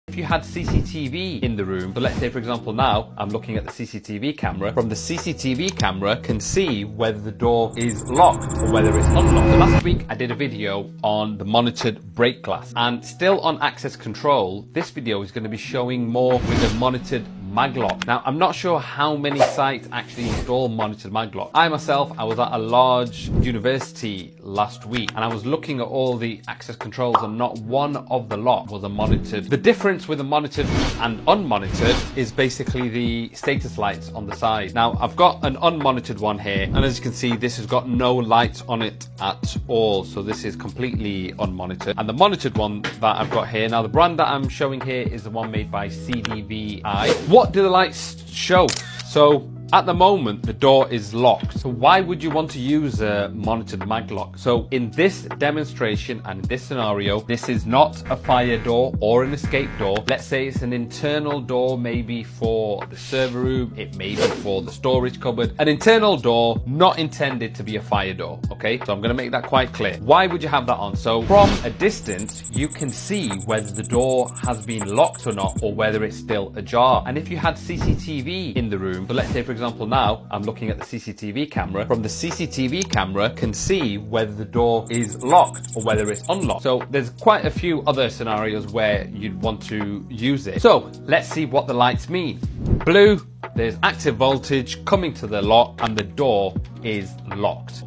If you had CCTV in the room, so let's say for example now I'm looking at the CCTV camera, from the CCTV camera can see whether the door is locked or whether it's unlocked. So last week I did a video on the monitored break glass, and still on access control, this video is going to be showing more with the monitored maglock. Now, I'm not sure how many sites actually install monitored maglock. I myself, I was at a large university last week and I was looking at all the access controls and not one of the lot was a monitored. The difference with a monitored and unmonitored is basically the status lights on the side. Now, I've got an unmonitored one here, and as you can see, this has got no lights on it at all. So this is completely unmonitored. And the monitored one that I've got here, now the brand that I'm showing here is the one made by CDVI. What do the lights show? So at the moment, the door is locked. So why would you want to use a monitored maglock? So in this demonstration and in this scenario, this is not a fire door or an escape door. Let's say it's an internal door, maybe for the server room, it may be for the storage cupboard. An internal door not intended to be a fire door, okay? So I'm gonna make that quite clear. Why would you have that on? So from a distance, you can see whether the door has been locked or not, or whether it's still ajar. And if you had CCTV in the room, so let's say for example now I'm looking at the CCTV camera, from the CCTV camera can see whether the door is locked or whether it's unlocked. So there's quite a few other scenarios where you'd want to use it. So let's see what the lights mean. Blue, there's active voltage coming to the lock and the door is locked.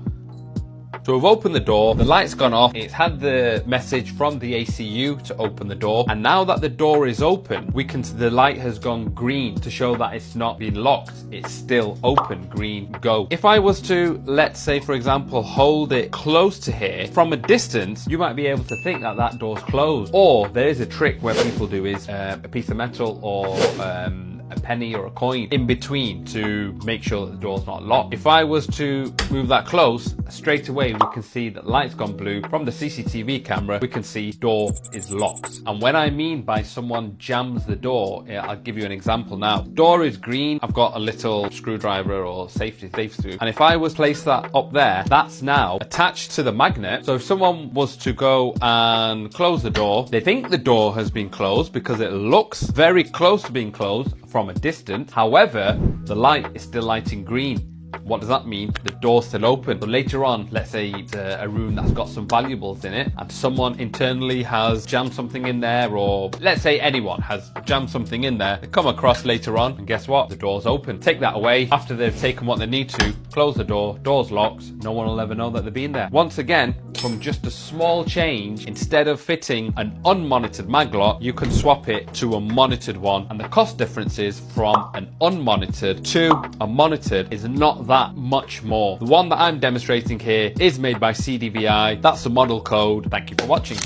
So we've opened the door, the light's gone off, it's had the message from the ACU to open the door, and now that the door is open, the light has gone green to show that it's not been locked, it's still open, green, go. If I was to, let's say for example, hold it close to here, from a distance, you might be able to think that that door's closed. Or there is a trick where people do is a piece of metal or a penny or a coin in between to make sure that the door's not locked. If I was to move that close, straight away we can see that light's gone blue. From the CCTV camera, we can see door is locked. And when I mean by someone jams the door, I'll give you an example now. Door is green, I've got a little screwdriver or safety screw, and if I was to place that up there, that's now attached to the magnet. So if someone was to go and close the door, they think the door has been closed because it looks very close to being closed from a distance. However, the light is still lighting green. What does that mean? The door's still open. So later on, let's say it's a room that's got some valuables in it and someone internally has jammed something in there, or let's say anyone has jammed something in there, they come across later on and guess what? The door's open. Take that away. After they've taken what they need to, close the door, door's locked, no one will ever know that they've been there. Once again, from just a small change, instead of fitting an unmonitored maglock, you can swap it to a monitored one, and the cost differences from an unmonitored to a monitored is not that much more. The one that I'm demonstrating here is made by CDVI. That's the model code. Thank you for watching.